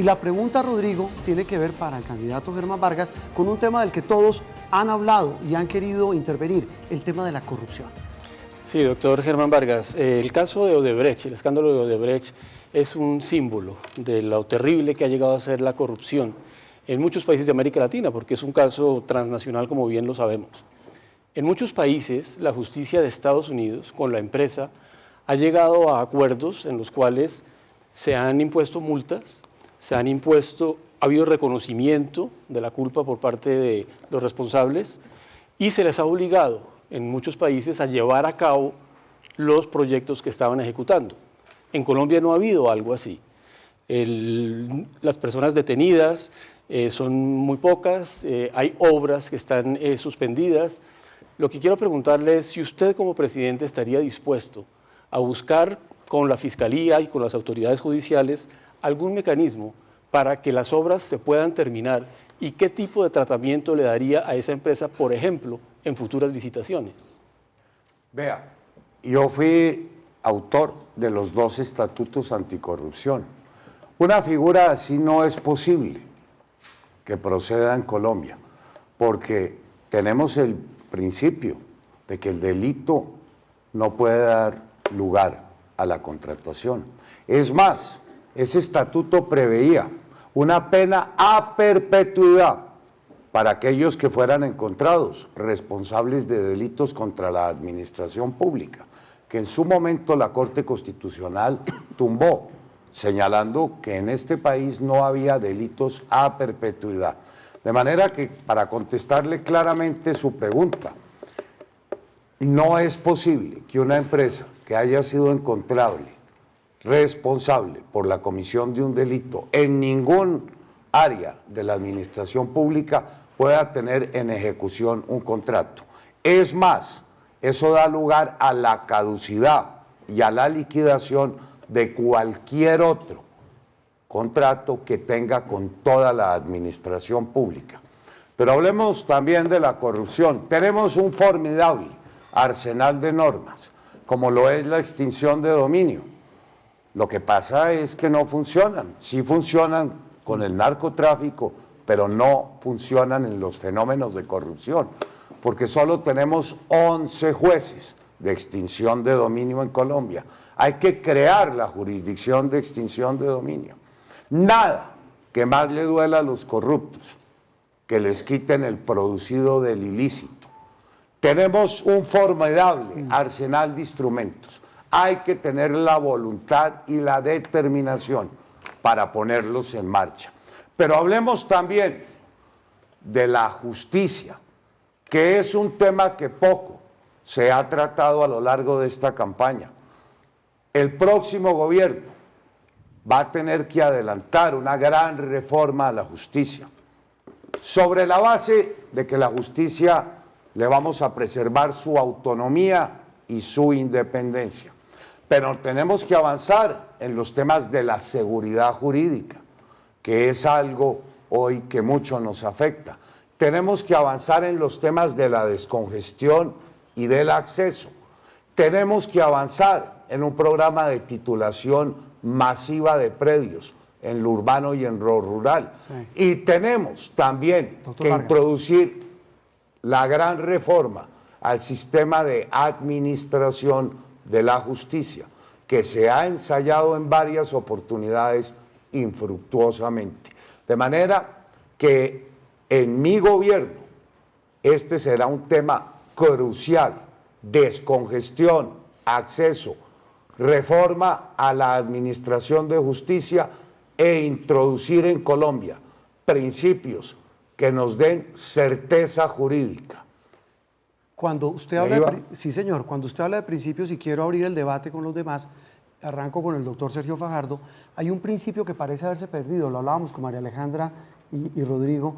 Y la pregunta, Rodrigo, tiene que ver para el candidato Germán Vargas con un tema del que todos han hablado y han querido intervenir, el tema de la corrupción. Sí, doctor Germán Vargas, el caso de Odebrecht, el escándalo de Odebrecht, es un símbolo de lo terrible que ha llegado a ser la corrupción en muchos países de América Latina, porque es un caso transnacional, como bien lo sabemos. En muchos países, la justicia de Estados Unidos con la empresa ha llegado a acuerdos en los cuales se han impuesto multas, ha habido reconocimiento de la culpa por parte de los responsables y se les ha obligado en muchos países a llevar a cabo los proyectos que estaban ejecutando. En Colombia no ha habido algo así. Las personas detenidas son muy pocas, hay obras que están suspendidas. Lo que quiero preguntarle es si usted como presidente estaría dispuesto a buscar con la Fiscalía y con las autoridades judiciales algún mecanismo para que las obras se puedan terminar y qué tipo de tratamiento le daría a esa empresa, por ejemplo, en futuras licitaciones. Vea, yo fui autor de los 2 estatutos anticorrupción. Una figura así no es posible que proceda en Colombia, porque tenemos el principio de que el delito no puede dar lugar a la contratación. Es más, ese estatuto preveía una pena a perpetuidad para aquellos que fueran encontrados responsables de delitos contra la administración pública, que en su momento la Corte Constitucional tumbó, señalando que en este país no había delitos a perpetuidad. De manera que, para contestarle claramente su pregunta, no es posible que una empresa que haya sido encontrable responsable por la comisión de un delito en ningún área de la administración pública pueda tener en ejecución un contrato. Es más, eso da lugar a la caducidad y a la liquidación de cualquier otro contrato que tenga con toda la administración pública. Pero hablemos también de la corrupción. Tenemos un formidable arsenal de normas, como lo es la extinción de dominio. Lo que pasa es que no funcionan. Sí funcionan con el narcotráfico, pero no funcionan en los fenómenos de corrupción, porque solo tenemos 11 jueces de extinción de dominio en Colombia. Hay que crear la jurisdicción de extinción de dominio. Nada que más le duela a los corruptos que les quiten el producido del ilícito. Tenemos un formidable arsenal de instrumentos. Hay que tener la voluntad y la determinación para ponerlos en marcha. Pero hablemos también de la justicia, que es un tema que poco se ha tratado a lo largo de esta campaña. El próximo gobierno va a tener que adelantar una gran reforma a la justicia, sobre la base de que la justicia le vamos a preservar su autonomía y su independencia. Pero tenemos que avanzar en los temas de la seguridad jurídica, que es algo hoy que mucho nos afecta. Tenemos que avanzar en los temas de la descongestión y del acceso. Tenemos que avanzar en un programa de titulación masiva de predios en lo urbano y en lo rural. Sí. Y tenemos también que introducir la gran reforma al sistema de administración de la justicia, que se ha ensayado en varias oportunidades infructuosamente. De manera que en mi gobierno este será un tema crucial: descongestión, acceso, reforma a la administración de justicia e introducir en Colombia principios que nos den certeza jurídica. Cuando usted habla sí, señor, cuando usted habla de principios, y quiero abrir el debate con los demás, arranco con el doctor Sergio Fajardo, hay un principio que parece haberse perdido, lo hablábamos con María Alejandra y Rodrigo,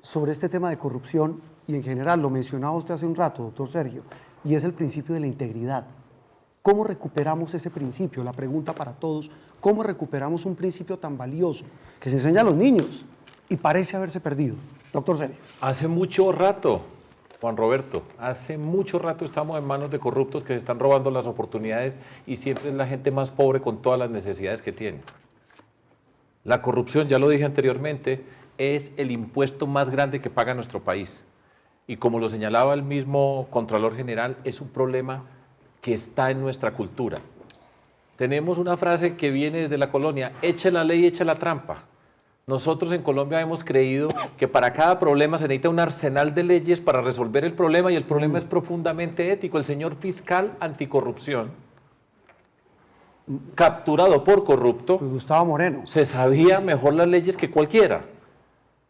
sobre este tema de corrupción, y en general lo mencionaba usted hace un rato, doctor Sergio, y es el principio de la integridad. ¿Cómo recuperamos ese principio? La pregunta para todos, ¿cómo recuperamos un principio tan valioso que se enseña a los niños y parece haberse perdido? Doctor Sergio. Hace mucho rato, Juan Roberto, hace mucho rato estamos en manos de corruptos que se están robando las oportunidades y siempre es la gente más pobre con todas las necesidades que tiene. La corrupción, ya lo dije anteriormente, es el impuesto más grande que paga nuestro país. Y como lo señalaba el mismo Contralor General, es un problema que está en nuestra cultura. Tenemos una frase que viene desde la colonia: eche la ley, eche la trampa. Nosotros en Colombia hemos creído que para cada problema se necesita un arsenal de leyes para resolver el problema, y el problema es profundamente ético. El señor fiscal anticorrupción, capturado por corrupto, Gustavo Moreno. se sabía mejor las leyes que cualquiera.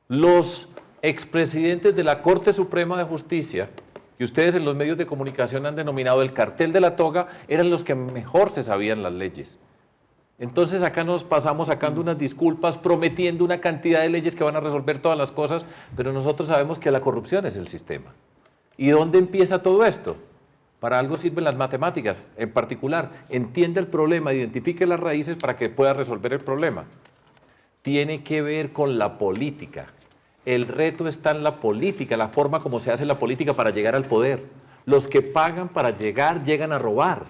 Los expresidentes de la Corte Suprema de Justicia, que ustedes en los medios de comunicación han denominado el cartel de la toga, eran los que mejor se sabían las leyes. Entonces acá nos pasamos sacando unas disculpas, prometiendo una cantidad de leyes que van a resolver todas las cosas, pero nosotros sabemos que la corrupción es el sistema. ¿Y dónde empieza todo esto? Para algo sirven las matemáticas, en particular, entiende el problema, identifique las raíces para que pueda resolver el problema. Tiene que ver con la política. El reto está en la política, la forma como se hace la política para llegar al poder. Los que pagan para llegar, llegan a robar.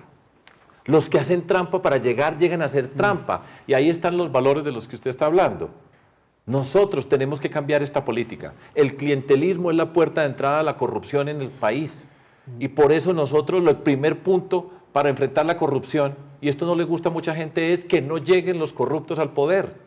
Los que hacen trampa para llegar, llegan a hacer trampa. Y ahí están los valores de los que usted está hablando. Nosotros tenemos que cambiar esta política. El clientelismo es la puerta de entrada a la corrupción en el país. Y por eso nosotros, el primer punto para enfrentar la corrupción, y esto no le gusta a mucha gente, es que no lleguen los corruptos al poder.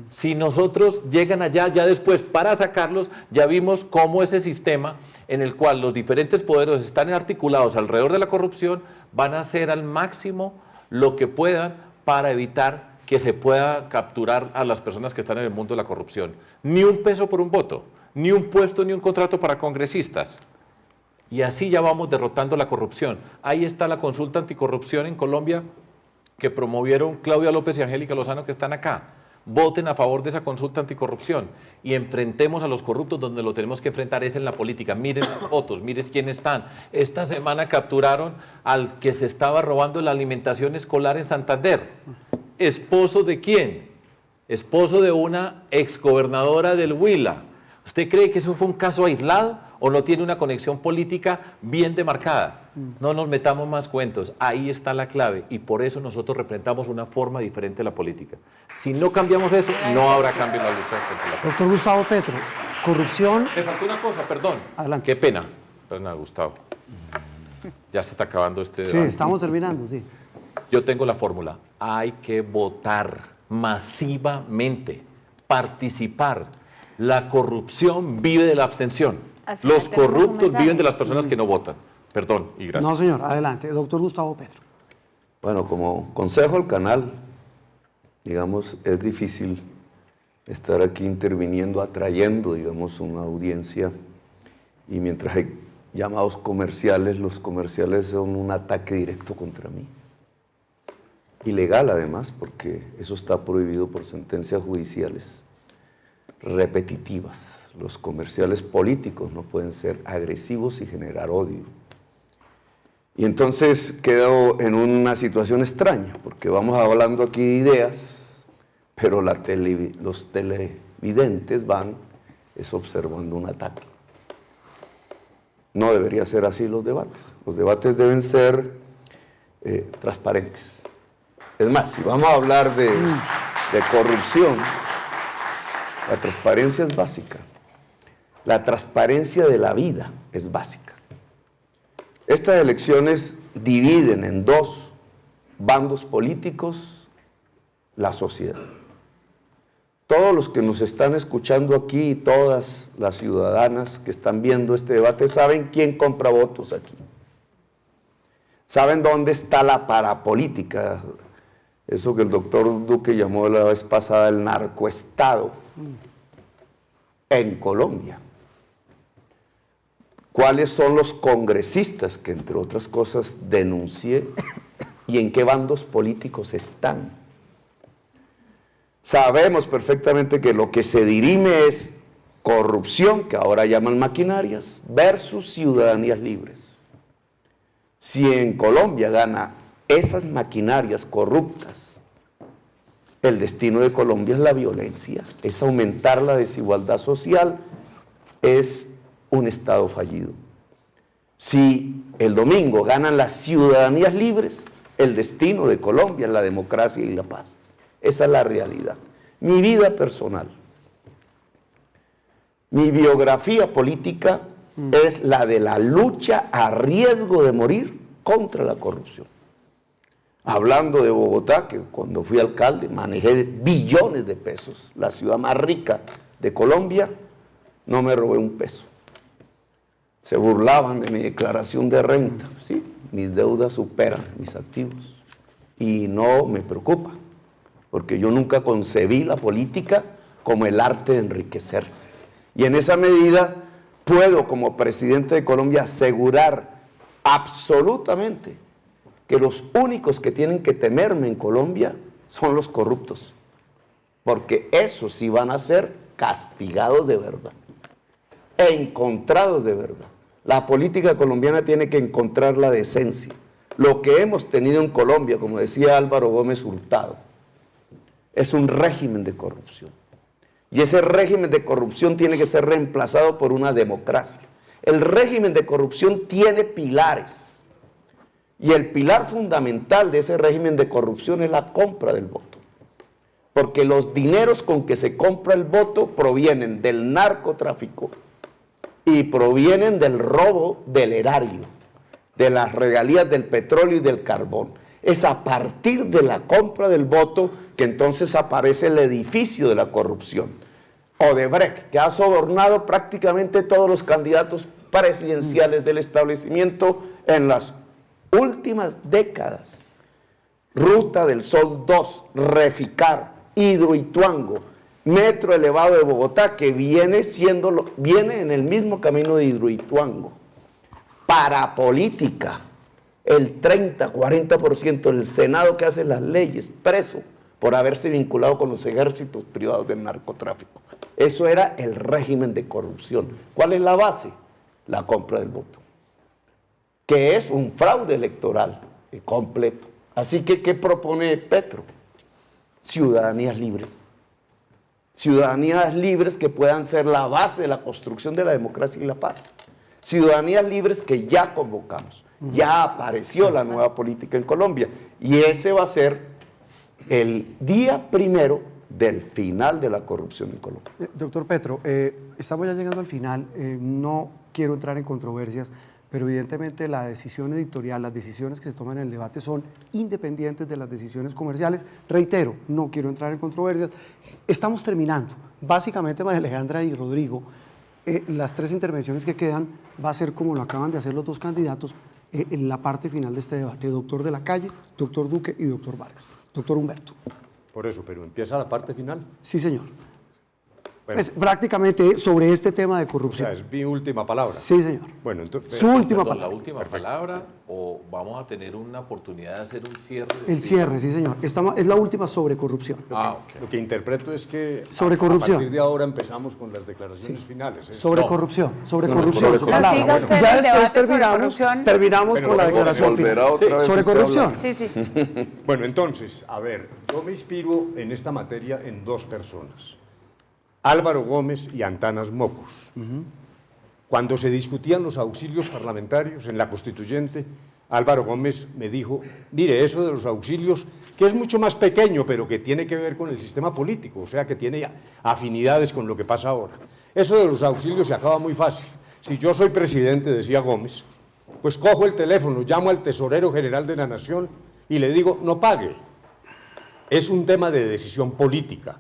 Si nosotros llegan allá, ya después para sacarlos, ya vimos cómo ese sistema en el cual los diferentes poderes están articulados alrededor de la corrupción van a hacer al máximo lo que puedan para evitar que se pueda capturar a las personas que están en el mundo de la corrupción. Ni un peso por un voto, ni un puesto, ni un contrato para congresistas. Y así ya vamos derrotando la corrupción. Ahí está la consulta anticorrupción en Colombia que promovieron Claudia López y Angélica Lozano, que están acá. Voten a favor de esa consulta anticorrupción y enfrentemos a los corruptos. Donde lo tenemos que enfrentar es en la política. Miren las fotos, miren quiénes están. Esta semana capturaron al que se estaba robando la alimentación escolar en Santander. ¿Esposo de quién? Esposo de una exgobernadora del Huila. ¿Usted cree que eso fue un caso aislado o no tiene una conexión política bien demarcada? No nos metamos más cuentos, ahí está la clave, y por eso nosotros representamos una forma diferente de la política. Si no cambiamos eso, no habrá cambio en la lucha contra la corrupción. Doctor Gustavo Petro, corrupción. Me faltó una cosa, perdón. Adelante. Qué pena. Perdón, Gustavo. Ya se está acabando este Sí, debate. estamos terminando, sí. Yo tengo la fórmula. Hay que votar masivamente, participar. La corrupción vive de la abstención. Los corruptos viven de las personas que no votan. Perdón y gracias. No, señor, adelante. Doctor Gustavo Petro. Bueno, como consejo al canal, digamos, es difícil estar aquí interviniendo, atrayendo, digamos, una audiencia, y mientras hay llamados comerciales, los comerciales son un ataque directo contra mí. Ilegal además, porque eso está prohibido por sentencias judiciales repetitivas. Los comerciales políticos no pueden ser agresivos y generar odio. Y entonces quedo en una situación extraña, porque vamos hablando aquí de ideas, pero los televidentes van observando un ataque. No debería ser así los debates. Los debates deben ser transparentes. Es más, si vamos a hablar de corrupción, la transparencia es básica. La transparencia de la vida es básica. Estas elecciones dividen en dos bandos políticos la sociedad. Todos los que nos están escuchando aquí y todas las ciudadanas que están viendo este debate saben quién compra votos aquí. Saben dónde está la parapolítica, eso que el doctor Duque llamó la vez pasada el narcoestado en Colombia. ¿Cuáles son los congresistas que, entre otras cosas, denuncié y en qué bandos políticos están? Sabemos perfectamente que lo que se dirime es corrupción, que ahora llaman maquinarias, versus ciudadanías libres. Si en Colombia gana esas maquinarias corruptas, el destino de Colombia es la violencia, es aumentar la desigualdad social, es un Estado fallido. Si el domingo ganan las ciudadanías libres, el destino de Colombia es la democracia y la paz. Esa es la realidad. Mi vida personal, mi biografía política es la de la lucha a riesgo de morir contra la corrupción. Hablando de Bogotá, que cuando fui alcalde manejé billones de pesos, la ciudad más rica de Colombia, no me robé un peso. Se burlaban de mi declaración de renta, ¿sí? Mis deudas superan mis activos y no me preocupa, porque yo nunca concebí la política como el arte de enriquecerse. Y en esa medida puedo, como presidente de Colombia, asegurar absolutamente que los únicos que tienen que temerme en Colombia son los corruptos, porque esos sí van a ser castigados de verdad, encontrados de verdad. La política colombiana tiene que encontrar la decencia. Lo que hemos tenido en Colombia, como decía Álvaro Gómez Hurtado, es un régimen de corrupción. Y ese régimen de corrupción tiene que ser reemplazado por una democracia. El régimen de corrupción tiene pilares. Y el pilar fundamental de ese régimen de corrupción es la compra del voto. Porque los dineros con que se compra el voto provienen del narcotráfico y provienen del robo del erario, de las regalías del petróleo y del carbón. Es a partir de la compra del voto que entonces aparece el edificio de la corrupción. Odebrecht, que ha sobornado prácticamente todos los candidatos presidenciales del establecimiento en las últimas décadas. Ruta del Sol 2, Reficar, Hidroituango, Metro Elevado de Bogotá, que viene en el mismo camino de Hidroituango. Parapolítica, el 30-40% del Senado que hace las leyes, preso por haberse vinculado con los ejércitos privados del narcotráfico. Eso era el régimen de corrupción. ¿Cuál es la base? La compra del voto, que es un fraude electoral completo. Así que, ¿qué propone Petro? Ciudadanías libres. Ciudadanías libres que puedan ser la base de la construcción de la democracia y la paz. Ciudadanías libres que ya convocamos. Ya apareció la nueva política en Colombia. Y ese va a ser el día primero del final de la corrupción en Colombia. Doctor Petro, estamos ya llegando al final. No quiero entrar en controversias, pero evidentemente la decisión editorial, las decisiones que se toman en el debate son independientes de las decisiones comerciales. Reitero, no quiero entrar en controversias. Estamos terminando. Básicamente, María Alejandra y Rodrigo, las tres intervenciones que quedan va a ser como lo acaban de hacer los dos candidatos en la parte final de este debate. Doctor de la Calle, doctor Duque y doctor Vargas. Doctor Humberto. Por eso, pero empieza la parte final. Sí, señor. Bueno, Pues prácticamente sobre este tema de corrupción. o sea, es mi última palabra. Sí, señor. Bueno, entonces, Su última Perdón, palabra. ¿la última palabra o vamos a tener una oportunidad de hacer un cierre? El cierre, sí, señor. Es la última sobre corrupción. lo que interpreto es que Sobre corrupción. a partir de ahora empezamos con las declaraciones finales. ¿eh? Sobre corrupción, sobre corrupción. Sobre No, siga usted ya el después debate sobre corrupción. terminamos Bueno, con la luego declaración final. volverá otra vez Sobre usted a corrupción. hablar. Sí, sí. Bueno, entonces, a ver, yo me inspiro en esta materia en dos personas. Álvaro Gómez y Antanas Mocus. Cuando se discutían los auxilios parlamentarios en la Constituyente, Álvaro Gómez me dijo, mire, eso de los auxilios, que es mucho más pequeño, pero que tiene que ver con el sistema político, o sea, que tiene afinidades con lo que pasa ahora. Eso de los auxilios se acaba muy fácil. Si yo soy presidente, decía Gómez, pues cojo el teléfono, llamo al tesorero general de la Nación y le digo, no pague. Es un tema de decisión política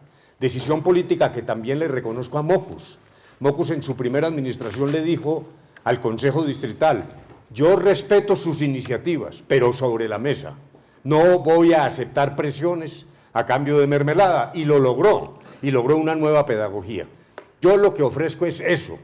que también le reconozco a Mocus. Mocus en su primera administración le dijo al Consejo Distrital, yo respeto sus iniciativas, pero sobre la mesa. No voy a aceptar presiones a cambio de mermelada. Y lo logró, y logró una nueva pedagogía. Yo lo que ofrezco es eso.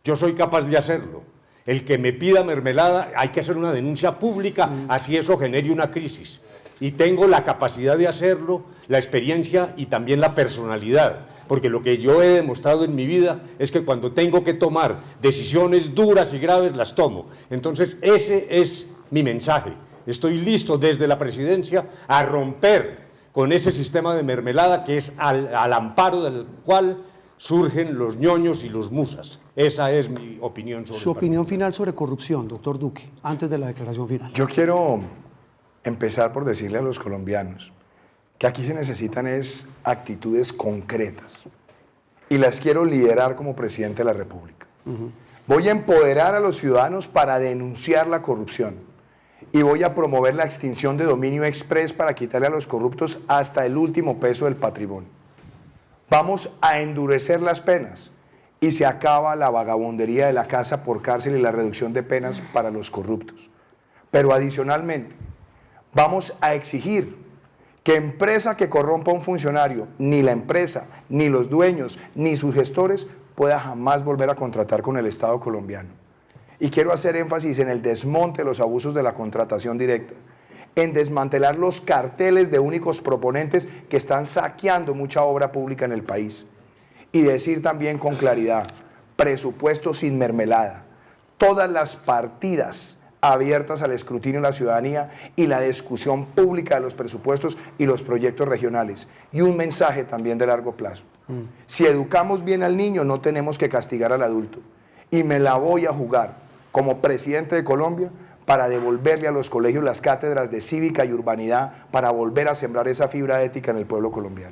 Yo soy capaz de hacerlo. El que me pida mermelada, hay que hacer una denuncia pública, así eso genere una crisis. Y tengo la capacidad de hacerlo, la experiencia y también la personalidad, porque lo que yo he demostrado en mi vida es que cuando tengo que tomar decisiones duras y graves, las tomo. Entonces, ese es mi mensaje. Estoy listo desde la presidencia a romper con ese sistema de mermelada que es al amparo del cual surgen los ñoños y los musas. Esa es mi opinión sobre Su opinión final sobre corrupción, doctor Duque, antes de la declaración final. Yo quiero empezar por decirle a los colombianos que aquí se necesitan es actitudes concretas. Y las quiero liderar como presidente de la República. Voy a empoderar a los ciudadanos para denunciar la corrupción. Y voy a promover la extinción de dominio express para quitarle a los corruptos hasta el último peso del patrimonio. Vamos a endurecer las penas y se acaba la vagabundería de la casa por cárcel y la reducción de penas para los corruptos. Pero adicionalmente, vamos a exigir que empresa que corrompa a un funcionario, ni la empresa, ni los dueños, ni sus gestores, pueda jamás volver a contratar con el Estado colombiano. Y quiero hacer énfasis en el desmonte de los abusos de la contratación directa, en desmantelar los carteles de únicos proponentes que están saqueando mucha obra pública en el país. Y decir también con claridad, presupuesto sin mermelada, todas las partidas abiertas al escrutinio de la ciudadanía y la discusión pública de los presupuestos y los proyectos regionales. Y un mensaje también de largo plazo. Si educamos bien al niño, no tenemos que castigar al adulto. Y me la voy a jugar como presidente de Colombia para devolverle a los colegios las cátedras de cívica y urbanidad, para volver a sembrar esa fibra ética en el pueblo colombiano.